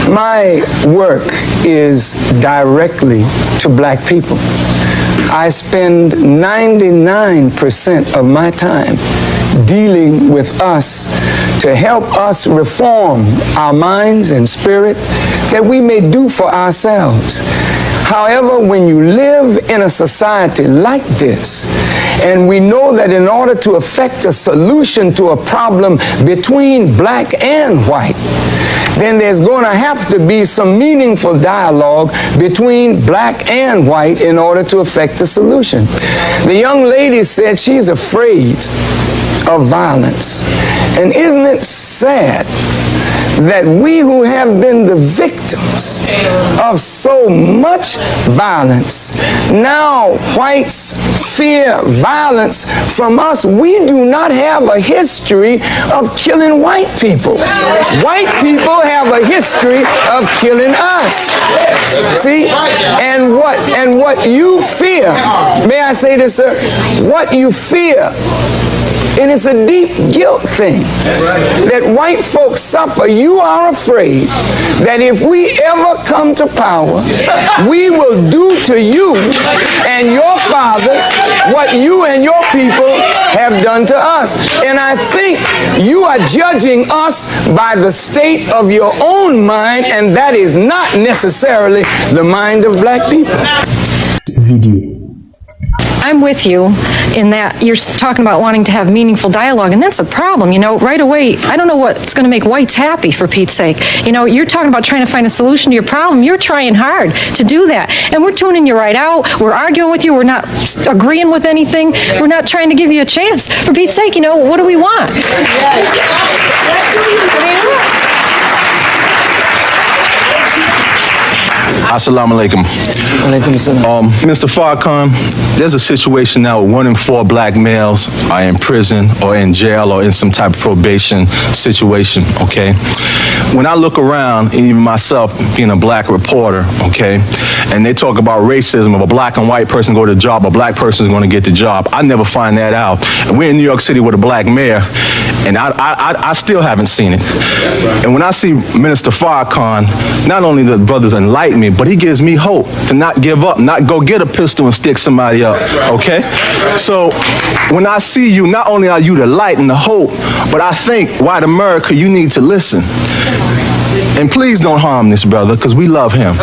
My work is directly to black people. I spend 99% of my time dealing with us to help us reform our minds and spirit that we may do for ourselves. However, when you live in a society like this, and we know that in order to effect a solution to a problem between black and white, then there's going to have to be some meaningful dialogue between black and white in order to effect a solution. The young lady said she's afraid of violence. And isn't it sad that we who have been the victims of so much violence, now whites fear violence from us? We do not have a history of killing white people. White people have a history of killing us. See? And what you fear, may I say this, sir? What you fear, and it's a deep guilt thing that white folks suffer. You are afraid that if we ever come to power, we will do to you and your fathers what you and your people have done to us. And I think you are judging us by the state of your own mind, and that is not necessarily the mind of black people. Video. I'm with you in that you're talking about wanting to have meaningful dialogue, and that's a problem. You know, right away, I don't know what's going to make whites happy, for Pete's sake. You know, you're talking about trying to find a solution to your problem. You're trying hard to do that, and we're tuning you right out. We're arguing with you. We're not agreeing with anything. We're not trying to give you a chance. For Pete's sake, you know, what do we want? Assalamu alaikum. Mr. Farrakhan, there's a situation now where 1 in 4 black males are in prison or in jail or in some type of probation situation, okay? When I look around, even myself being a black reporter, okay, and they talk about racism, if a black and white person go to the job, a black person is going to get the job. I never find that out. And we're in New York City with a black mayor, and I still haven't seen it. And when I see Minister Farrakhan, not only the brothers enlighten me, but he gives me hope to not give up, not go get a pistol and stick somebody up, okay? So when I see you, not only are you the light and the hope, but I think, white America, you need to listen. And please don't harm this brother, because we love him.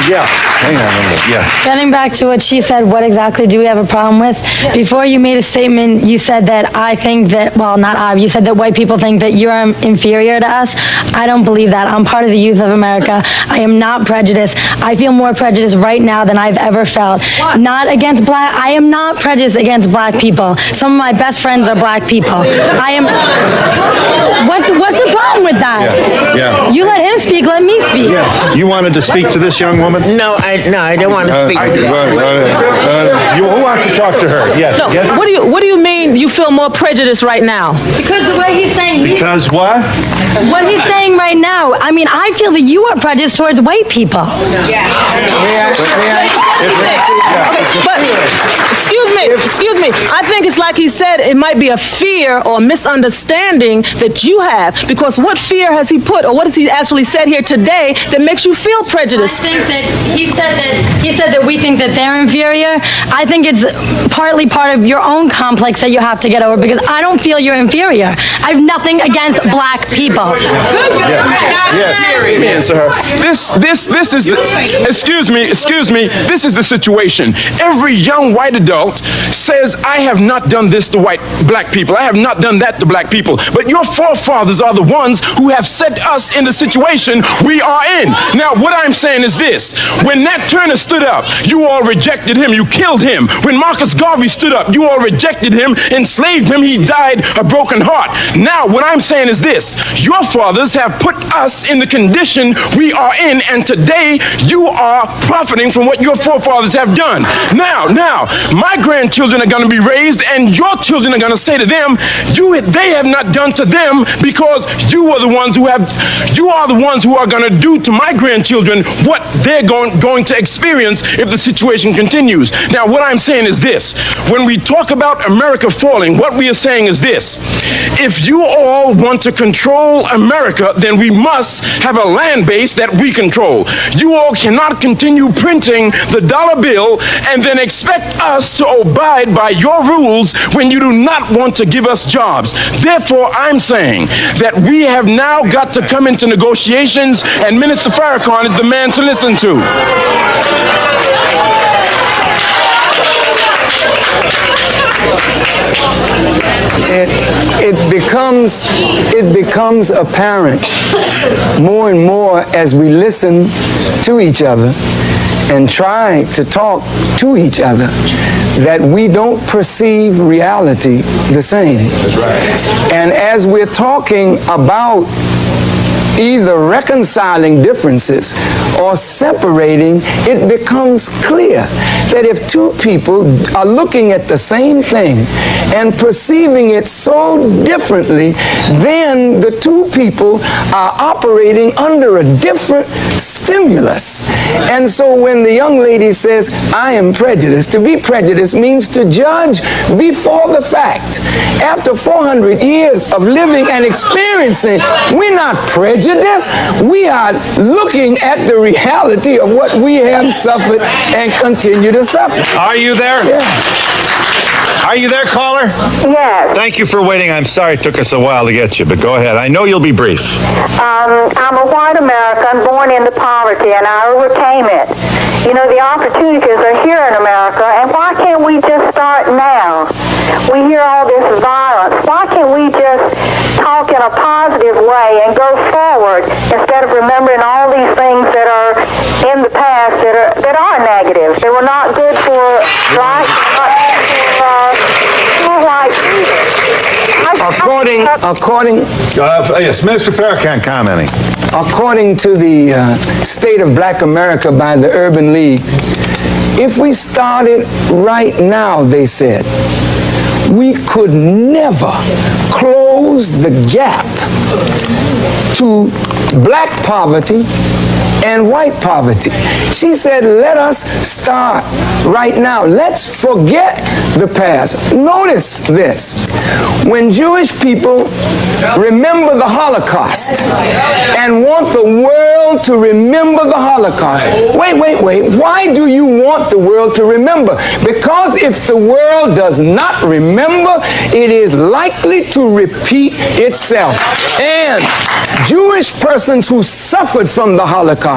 Yeah. Hang on a minute. Yeah. Getting back to what she said, what exactly do we have a problem with? Before you made a statement, you said that I think that, well, not I, you said that white people think that you're inferior to us. I don't believe that. I'm part of the youth of America. I am not prejudiced. I feel more prejudiced right now than I've ever felt. Not against black, I am not prejudiced against black people. Some of my best friends are black people. I am, what's the problem with that? Yeah. You let him speak, let me speak. Yeah. You wanted to speak to this young woman? No, I don't want to speak. Who wants to talk to her? Yes. No, Yes. what do you mean you feel more prejudice right now? Because the way he's saying... Because what? What he's saying right now, I mean, I feel that you are prejudiced towards white people. But, excuse me. I think it's like he said, it might be a fear or misunderstanding that you have, because what fear has he put, or what has he actually said here today that makes you feel prejudiced? I think that he said that we think that they're inferior. I think it's partly part of your own complex that you have to get over, because I don't feel you're inferior. I have nothing against black people. Let me answer her. This is the, excuse me, this is the situation. Every young white adult says, I have not done this to black people. I have not done that to black people. But your forefathers are the ones who have set us in the situation we are in. Now, what I'm saying is this. When Nat Turner stood up, you all rejected him. You killed him. When Marcus Garvey stood up, you all rejected him, enslaved him. He died a broken heart. Now, what I'm saying is this. Your fathers have put us in the condition we are in, and today you are profiting from what your forefathers have done. Now, my grandchildren are going to be raised, and your children are going to say to them, they have not done to them, because you are the ones who are going to do to my grandchildren what they're going to experience if the situation continues. Now, what I'm saying is this. When we talk about America falling, what we are saying is this. If you all want to control America, then we must have a land base that we control. You all cannot continue printing the dollar bill and then expect us to abide by your rules when you do not want to give us jobs. Therefore, I'm saying that we have now got to come into negotiations, and Minister Farrakhan is the man to listen to. It becomes apparent more and more as we listen to each other and try to talk to each other that we don't perceive reality the same. That's right. And as we're talking about either reconciling differences or separating, it becomes clear that if two people are looking at the same thing and perceiving it so differently, then the two people are operating under a different stimulus. And so when the young lady says, I am prejudiced, to be prejudiced means to judge before the fact. After 400 years of living and experiencing, we're not prejudiced. We are looking at the reality of what we have suffered and continue to suffer. Are you there? Yeah. Are you there, caller? Yes. Thank you for waiting. I'm sorry it took us a while to get you, but go ahead. I know you'll be brief. I'm a white American born into poverty, and I overcame it. You know, the opportunities are here in America, and why can't we just start now? We hear all this violence. Why can't we just talk in a positive way and go forward instead of remembering all these things that are in the past that are negative? They were not good for blacks, not good for white people. Yes, Minister Farrakhan commenting. According to the State of Black America by the Urban League, if we started right now, they said, we could never close the gap to black poverty and white poverty. She said, let us start right now. Let's forget the past. Notice this. When Jewish people remember the Holocaust and want the world to remember the Holocaust, wait. Why do you want the world to remember? Because if the world does not remember, it is likely to repeat itself. And Jewish persons who suffered from the Holocaust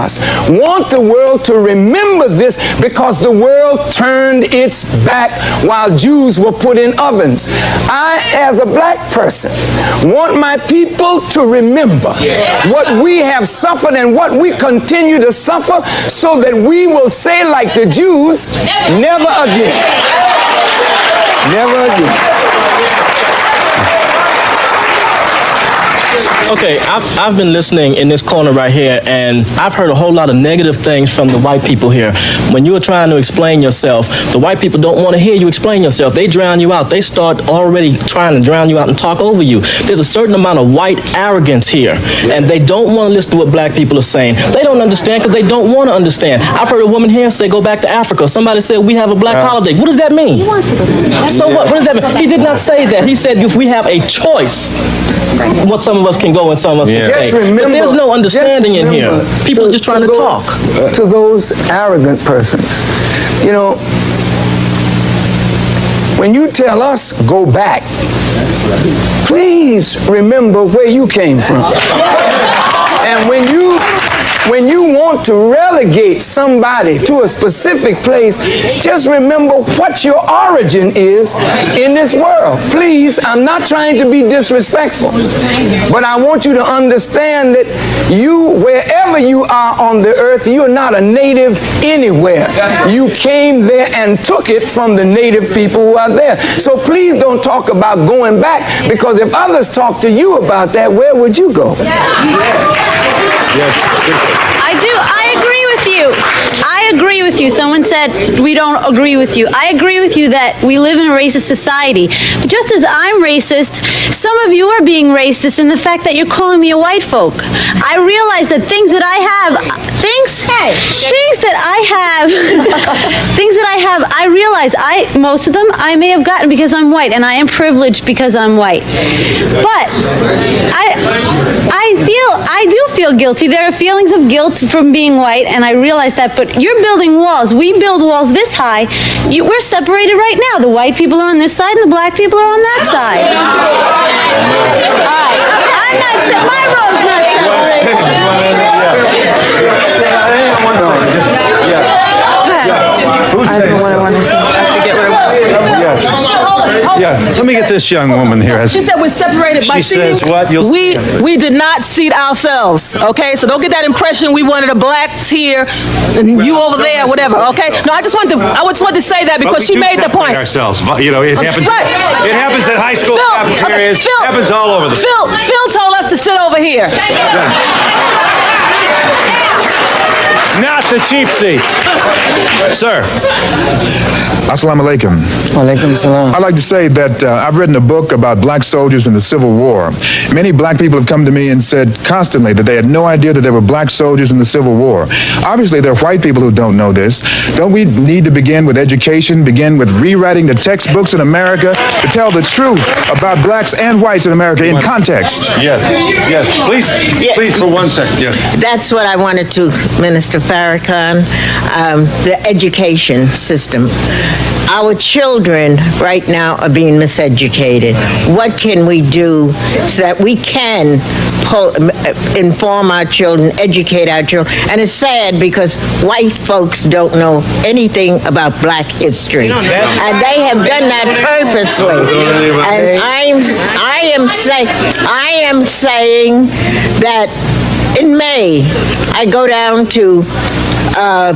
want the world to remember this because the world turned its back while Jews were put in ovens. I, as a black person, want my people to remember what we have suffered and what we continue to suffer, so that we will say like the Jews, never again. Never again. Okay, I've been listening in this corner right here, and I've heard a whole lot of negative things from the white people here. When you are trying to explain yourself, the white people don't want to hear you explain yourself. They drown you out. They start already trying to drown you out and talk over you. There's a certain amount of white arrogance here, and they don't want to listen to what black people are saying. They don't understand because they don't want to understand. I've heard a woman here say, go back to Africa. Somebody said, we have a black holiday. What does that mean? So what does that mean? He did not say that. He said, if we have a choice, what some of us can go and some of us can stay. But there's no understanding in here. People are just trying to talk. To those arrogant persons, you know, when you tell us go back, please remember where you came from. And when you want to relegate somebody to a specific place, just remember what your origin is in this world. Please, I'm not trying to be disrespectful, but I want you to understand that you, wherever you are on the earth, you're not a native anywhere. You came there and took it from the native people who are there. So please don't talk about going back, because if others talk to you about that, where would you go? I agree with you. I agree with you. Someone said we don't agree with you. I agree with you that we live in a racist society. But just as I'm racist, some of you are being racist in the fact that you're calling me a white folk. I realize that things that I have, I realize most of them I may have gotten because I'm white, and I am privileged because I'm white. But I do feel guilty. There are feelings of guilt from being white, and I realize that, but you're building walls. We build walls this high. We're separated right now. The white people are on this side, and the black people are on that side. All right. I'm not, my road's not Yes. Let me get this young woman here. She said we're separated by seating. She says what? We did not seat ourselves, okay? So don't get that impression we wanted a blacks here and you over there, whatever, okay? No, I just wanted to say that because she made the point. Ourselves. You know, it happens. Right. It happens at high school cafeterias. It happens all over the place. Phil told us to sit over here. Not the cheap seats. Sir. Assalamu alaikum. Walaikum salam. I'd like to say that I've written a book about black soldiers in the Civil War. Many black people have come to me and said constantly that they had no idea that there were black soldiers in the Civil War. Obviously, there are white people who don't know this. Don't we need to begin with education, begin with rewriting the textbooks in America to tell the truth about blacks and whites in America in context? Yes. Please for 1 second. Yes. That's what I wanted to, Minister Farrakhan, the education system. Our children right now are being miseducated. What can we do so that we can inform our children, educate our children? And it's sad because white folks don't know anything about black history. And they have done that purposely. And I am saying that in May, I go down to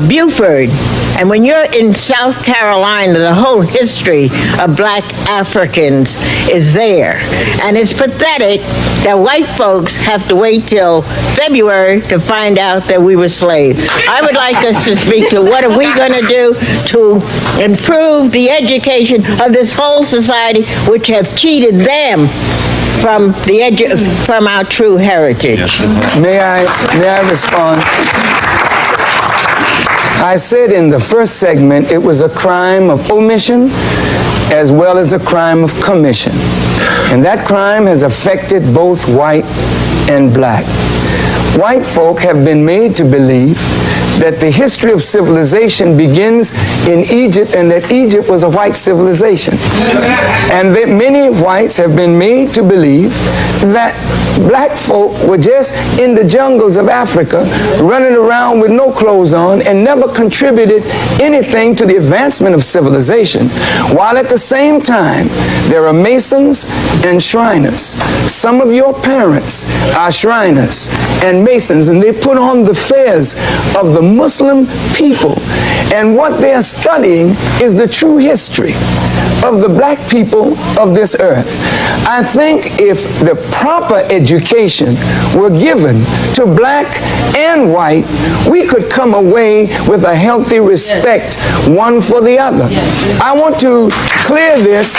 Beaufort, and when you're in South Carolina, the whole history of black Africans is there. And it's pathetic that white folks have to wait till February to find out that we were slaves. I would like us to speak to what are we going to do to improve the education of this whole society, which have cheated them from our true heritage. May I respond? I said in the first segment it was a crime of omission as well as a crime of commission. And that crime has affected both white and black. White folk have been made to believe that the history of civilization begins in Egypt and that Egypt was a white civilization. And that many whites have been made to believe that black folk were just in the jungles of Africa running around with no clothes on and never contributed anything to the advancement of civilization. While at the same time, there are Masons and Shriners. Some of your parents are Shriners and Masons, and they put on the fez of the Muslim people. And what they're studying is the true history of the black people of this earth. I think if the proper education were given to black and white, we could come away with a healthy respect one for the other. I want to clear this,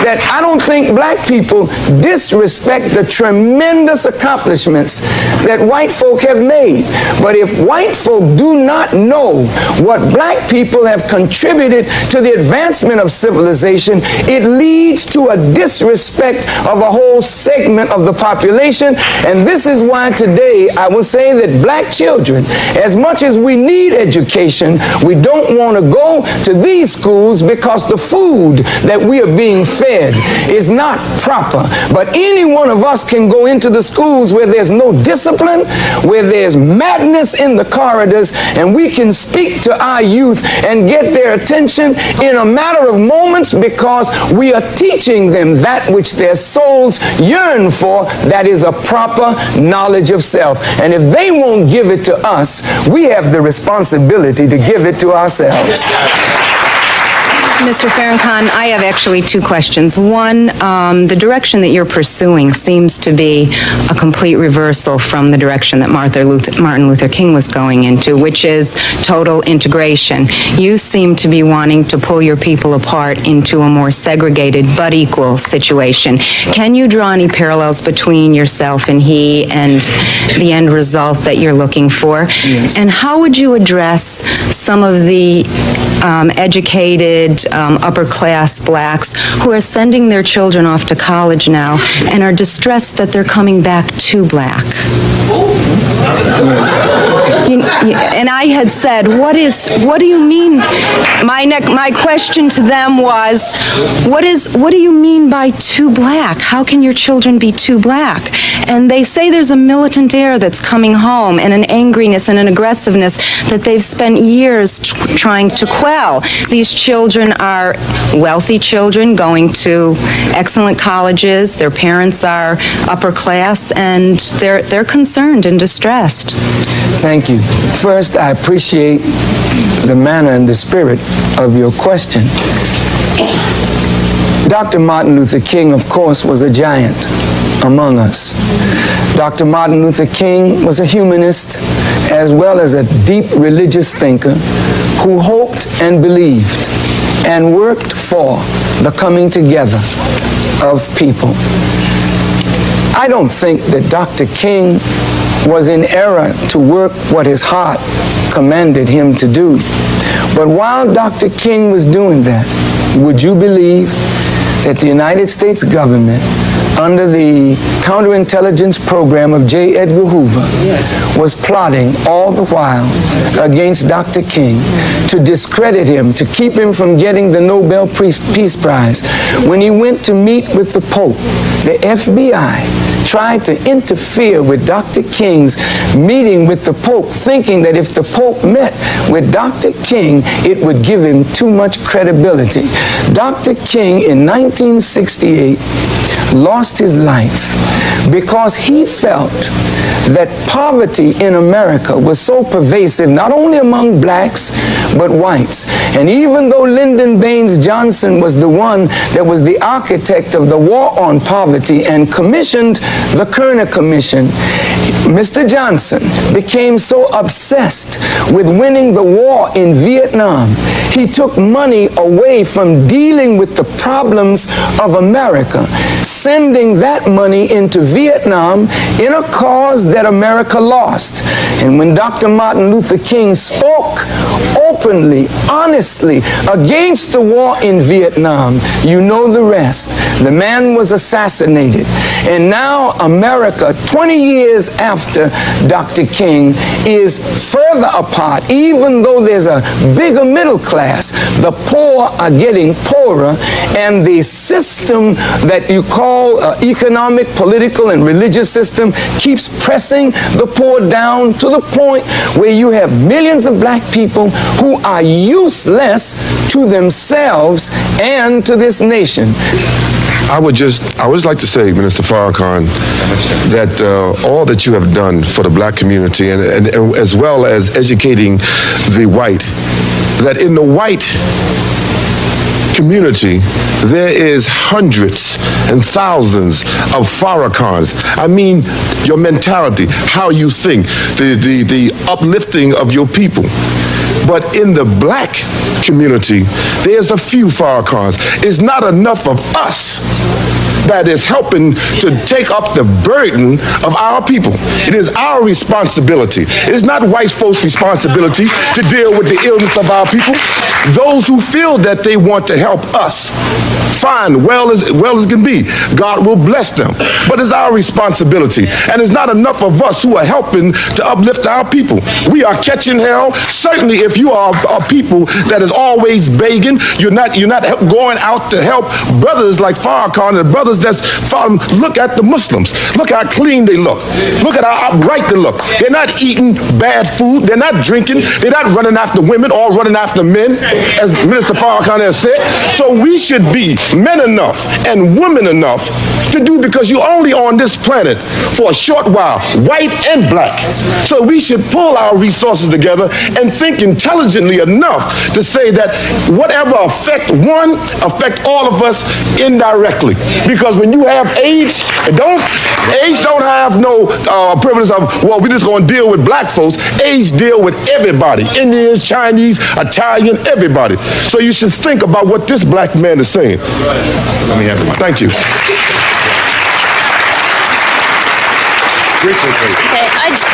that I don't think black people disrespect the tremendous accomplishments that white folk have made. But if white folk do not know what black people have contributed to the advancement of civilization, it leads to a disrespect of a whole segment of the population. And this is why today I will say that black children, as much as we need education, we don't want to go to these schools because the food that we are being fed is not proper. But any one of us can go into the schools where there's no discipline, where there's madness in the corridors, and we can speak to our youth and get their attention in a matter of moments because we are teaching them that which their souls yearn for, that is a proper knowledge of self. And if they won't give it to us, we have the responsibility to give it to ourselves. Mr. Farrakhan, I have actually two questions. One, the direction that you're pursuing seems to be a complete reversal from the direction that Martin Luther King was going into, which is total integration. You seem to be wanting to pull your people apart into a more segregated but equal situation. Can you draw any parallels between yourself and he and the end result that you're looking for? Yes. And how would you address some of the educated, upper-class blacks who are sending their children off to college now and are distressed that they're coming back too black? And I had said, what do you mean? My question to them was, what do you mean by too black? How can your children be too black? And they say there's a militant air that's coming home and an angriness and an aggressiveness that they've spent years trying to quell. These children are wealthy children going to excellent colleges. Their parents are upper class, and they're concerned and distressed. Thank you. First, I appreciate the manner and the spirit of your question. Dr. Martin Luther King, of course, was a giant among us. Dr. Martin Luther King was a humanist as well as a deep religious thinker who hoped and believed and worked for the coming together of people. I don't think that Dr. King was in error to work what his heart commanded him to do. But while Dr. King was doing that, would you believe that the United States government, under the counterintelligence program of J. Edgar Hoover, was plotting all the while against Dr. King to discredit him, to keep him from getting the Nobel Peace Prize? When he went to meet with the Pope, the FBI tried to interfere with Dr. King's meeting with the Pope, thinking that if the Pope met with Dr. King, it would give him too much credibility. Dr. King in 1968 lost his life because he felt that poverty in America was so pervasive, not only among blacks, but whites. And even though Lyndon Baines Johnson was the one that was the architect of the war on poverty and commissioned the Kerner Commission, Mr. Johnson became so obsessed with winning the war in Vietnam, he took money away from dealing with the problems of America, sending that money into Vietnam in a cause that America lost. And when Dr. Martin Luther King spoke openly, honestly, against the war in Vietnam, you know the rest. The man was assassinated. And now America, 20 years after Dr. King, is further apart. Even though there's a bigger middle class, the poor are getting poorer, and the system that you call economic, political, and religious system keeps pressing the poor down to the point where you have millions of black people who are useless to themselves and to this nation. I would just like to say, Minister Farrakhan, that all that you have done for the black community and as well as educating the white, that in the white community, there is hundreds and thousands of Farrakhans. I mean, your mentality, how you think, the uplifting of your people. But in the black community, there's a few Farrakhans. It's not enough of us that is helping to take up the burden of our people. It is our responsibility. It's not white folks' responsibility to deal with the illness of our people. Those who feel that they want to help us, fine, well as can be. God will bless them. But it's our responsibility. And it's not enough of us who are helping to uplift our people. We are catching hell. Certainly if you are a people that is always begging, you're not going out to help brothers like Farrakhan and brothers brothers that's following, look at the Muslims. Look how clean they look. Look at how upright they look. They're not eating bad food. They're not drinking. They're not running after women or running after men, as Minister Farrakhan has said. So we should be men enough and women enough to do, because you're only on this planet for a short while, white and black. So we should pull our resources together and think intelligently enough to say that whatever affect one, affect all of us indirectly. Because when you have AIDS, AIDS don't have no privilege of, well, we're just going to deal with black folks. AIDS deal with everybody, Indians, Chinese, Italian, everybody. So you should think about what this black man is saying. Let me have it. Thank you. Okay,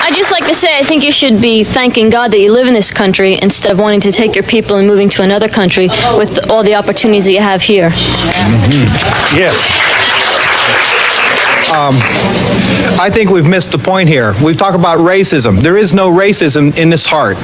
I'd just like to say I think you should be thanking God that you live in this country instead of wanting to take your people and moving to another country with all the opportunities that you have here. Yes. I think we've missed the point here. We've talked about racism. There is no racism in this heart.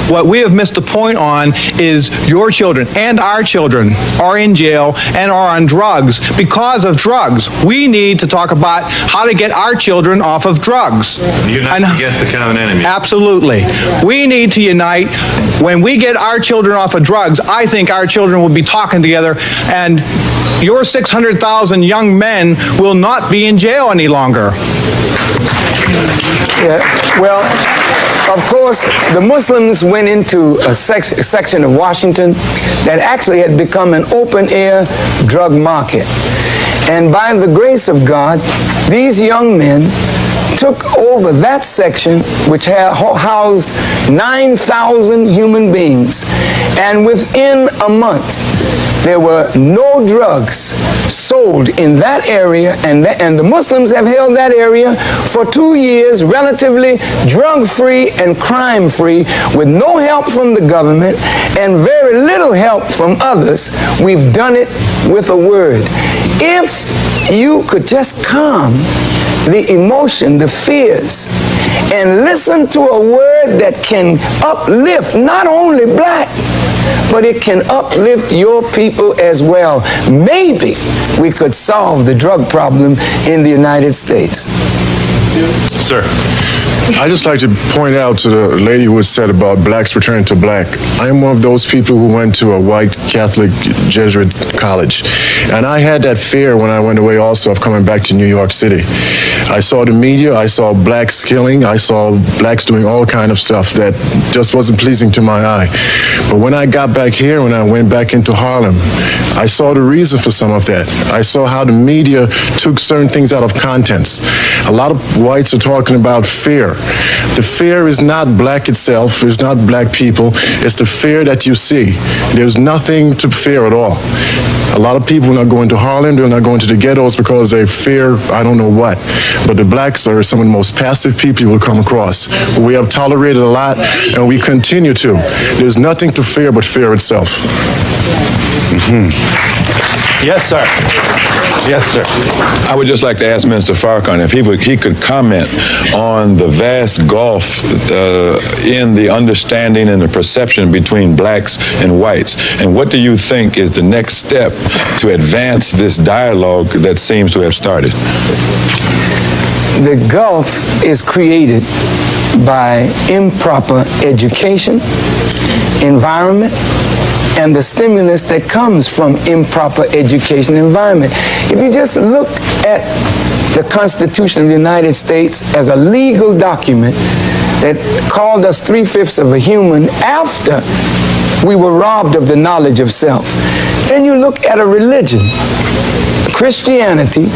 What we have missed the point on is your children and our children are in jail and are on drugs because of drugs. We need to talk about how to get our children off of drugs. Unite against the common enemy. Absolutely. We need to unite. When we get our children off of drugs, I think our children will be talking together, and your 600,000 young men will not be in jail any longer. Yeah, well, of course, the Muslims went into a section of Washington that actually had become an open-air drug market. And by the grace of God, these young men took over that section, which housed 9,000 human beings. And within a month, there were no drugs sold in that area, and the Muslims have held that area for 2 years, relatively drug-free and crime-free, with no help from the government and very little help from others. We've done it with a word. If you could just calm the emotion, the fears, and listen to a word that can uplift not only black, but it can uplift your people as well. Maybe we could solve the drug problem in the United States. Sir. I'd just like to point out to the lady who said about blacks returning to black. I am one of those people who went to a white Catholic Jesuit college. And I had that fear when I went away also of coming back to New York City. I saw the media, I saw blacks killing, I saw blacks doing all kind of stuff that just wasn't pleasing to my eye. But when I got back here, when I went back into Harlem, I saw the reason for some of that. I saw how the media took certain things out of context. A lot of whites are talking about fear. The fear is not black itself, it's not black people, it's the fear that you see. There's nothing to fear at all. A lot of people are not going to Harlem, they're not going to the ghettos because they fear I don't know what. But the blacks are some of the most passive people you will come across. We have tolerated a lot, and we continue to. There's nothing to fear but fear itself. Yes, sir. Yes, sir. I would just like to ask Minister Farrakhan if he could comment on the vast gulf in the understanding and the perception between blacks and whites. And what do you think is the next step to advance this dialogue that seems to have started? The gulf is created by improper education, environment, and the stimulus that comes from improper education environment. If you just look at the Constitution of the United States as a legal document that called us 3/5 of a human after we were robbed of the knowledge of self, then you look at a religion, Christianity.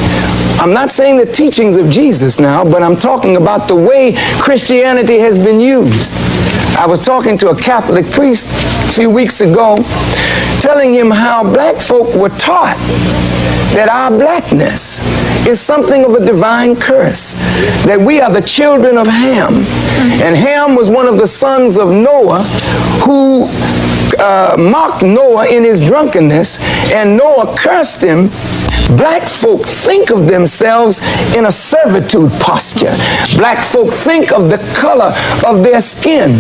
I'm not saying the teachings of Jesus now, but I'm talking about the way Christianity has been used. I was talking to a Catholic priest a few weeks ago, telling him how black folk were taught that our blackness is something of a divine curse, that we are the children of Ham. And Ham was one of the sons of Noah, who mocked Noah in his drunkenness, and Noah cursed him, black folk think of themselves in a servitude posture. Black folk think of the color of their skin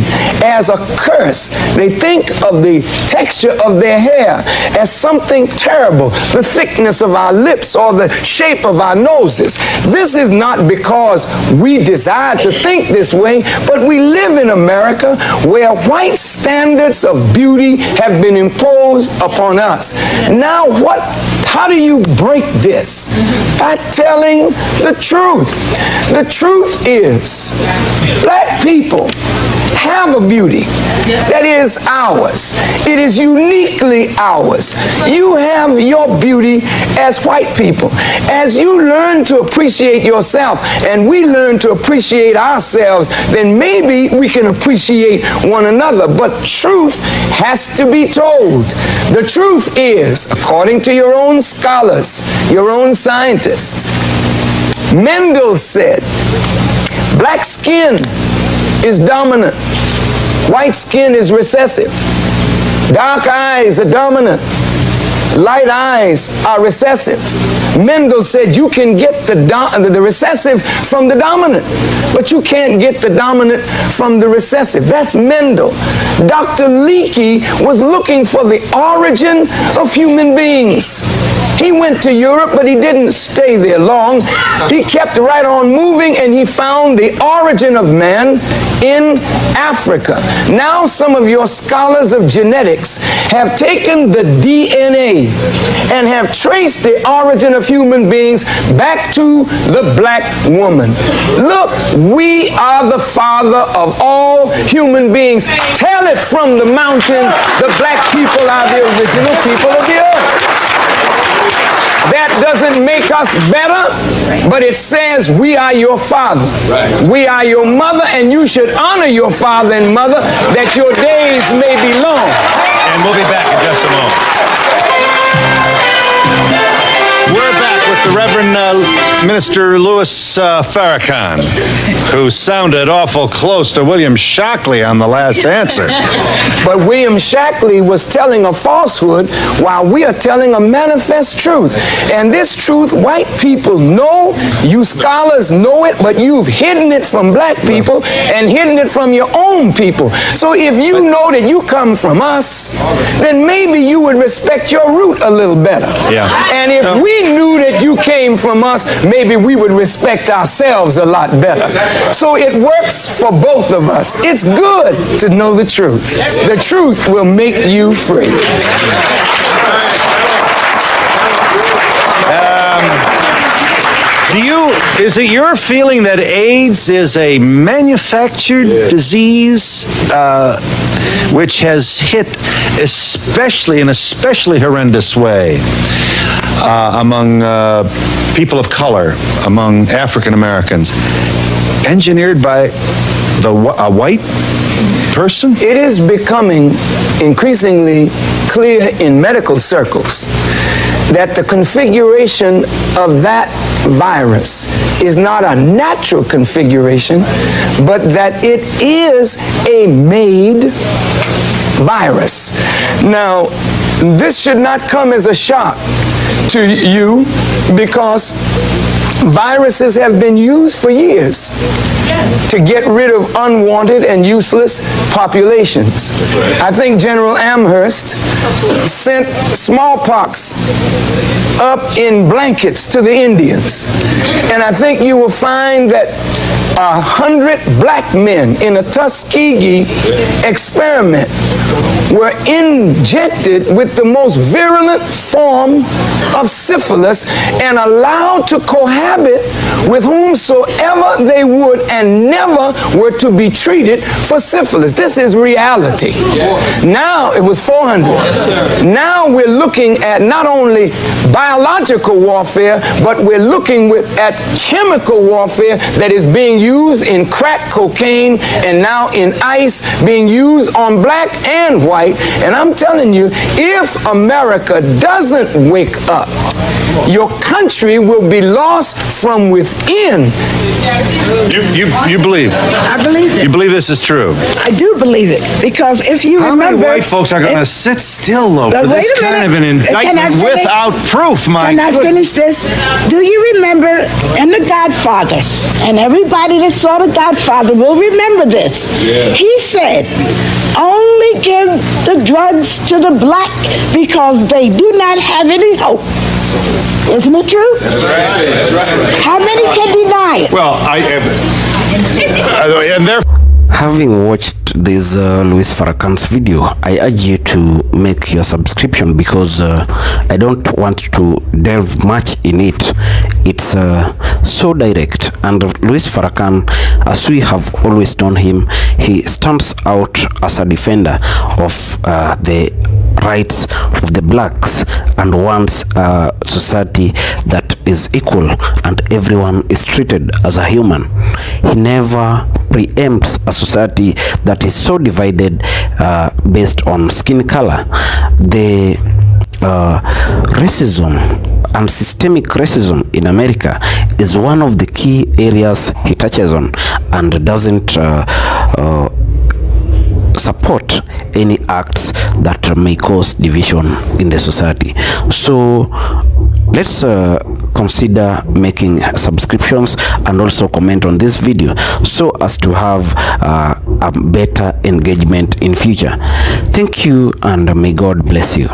as a curse. They think of the texture of their hair as something terrible, the thickness of our lips or the shape of our noses. This is not because we desire to think this way, but we live in America where white standards of beauty have been imposed upon us. Now how do you break this? By telling the truth. The truth is, black people have a beauty that is ours. It is uniquely ours. You have your beauty as white people. As you learn to appreciate yourself and we learn to appreciate ourselves, then maybe we can appreciate one another. But truth has to be told. The truth is, according to your own scholars, your own scientists, Mendel said, black skin is dominant. White skin is recessive. Dark eyes are dominant. Light eyes are recessive. Mendel said you can get the recessive from the dominant, but you can't get the dominant from the recessive. That's Mendel. Dr. Leakey was looking for the origin of human beings. He went to Europe, but he didn't stay there long. He kept right on moving, and he found the origin of man in Africa. Now some of your scholars of genetics have taken the DNA and have traced the origin of human beings back to the black woman. Look, we are the father of all human beings. Tell it from the mountain, the black people are the original people of the earth. That doesn't make us better, but it says we are your father. We are your mother, and you should honor your father and mother that your days may be long. And we'll be back in just a moment. We're back with the Reverend Minister Louis Farrakhan, who sounded awful close to William Shockley on the last answer. But William Shockley was telling a falsehood while we are telling a manifest truth. And this truth, white people know, you scholars know it, but you've hidden it from black people and hidden it from your own people. So if you know that you come from us, then maybe you would respect your root a little better. Yeah. And if we knew that you came from us, maybe we would respect ourselves a lot better. So it works for both of us. It's good to know the truth. The truth will make you free. Is it your feeling that AIDS is a manufactured disease which has hit especially in an especially horrendous way among people of color, among African Americans, engineered by a white person? It is becoming increasingly clear in medical circles that the configuration of that virus is not a natural configuration, but that it is a made virus. Now, this should not come as a shock to you because viruses have been used for years to get rid of unwanted and useless populations. I think General Amherst sent smallpox up in blankets to the Indians. And I think you will find that 100 black men in a Tuskegee experiment were injected with the most virulent form of syphilis and allowed to cohabit with whomsoever they would and never were to be treated for syphilis. This is reality. Now, it was 400. Now we're looking at not only biological warfare, but we're looking at chemical warfare that is being used in crack cocaine and now in ice, being used on black and white. And I'm telling you, if America doesn't wake up your country will be lost from within. You believe? I believe it. You believe this is true? I do believe it, because if you How remember... many white folks are going to sit still, though, But for wait this a kind of an minute. Can I indictment finish? without proof, my Can I goodness. finish this? Do you remember in The Godfather, and everybody that saw The Godfather will remember this, he said, only give the drugs to the black because they do not have any hope. Isn't it true? That's right. How many can deny it? Well, and therefore... Having watched this Louis Farrakhan's video, I urge you to make your subscription, because I don't want to delve much in it. It's so direct, and Louis Farrakhan, as we have always known him, he stands out as a defender of the rights of the blacks and wants a society that is equal and everyone is treated as a human. He never preempts a society that is so divided based on skin color. The racism and systemic racism in America is one of the key areas he touches on, and doesn't support any acts that may cause division in the society. So let's consider making subscriptions and also comment on this video, so as to have a better engagement in future. Thank you, and may God bless you.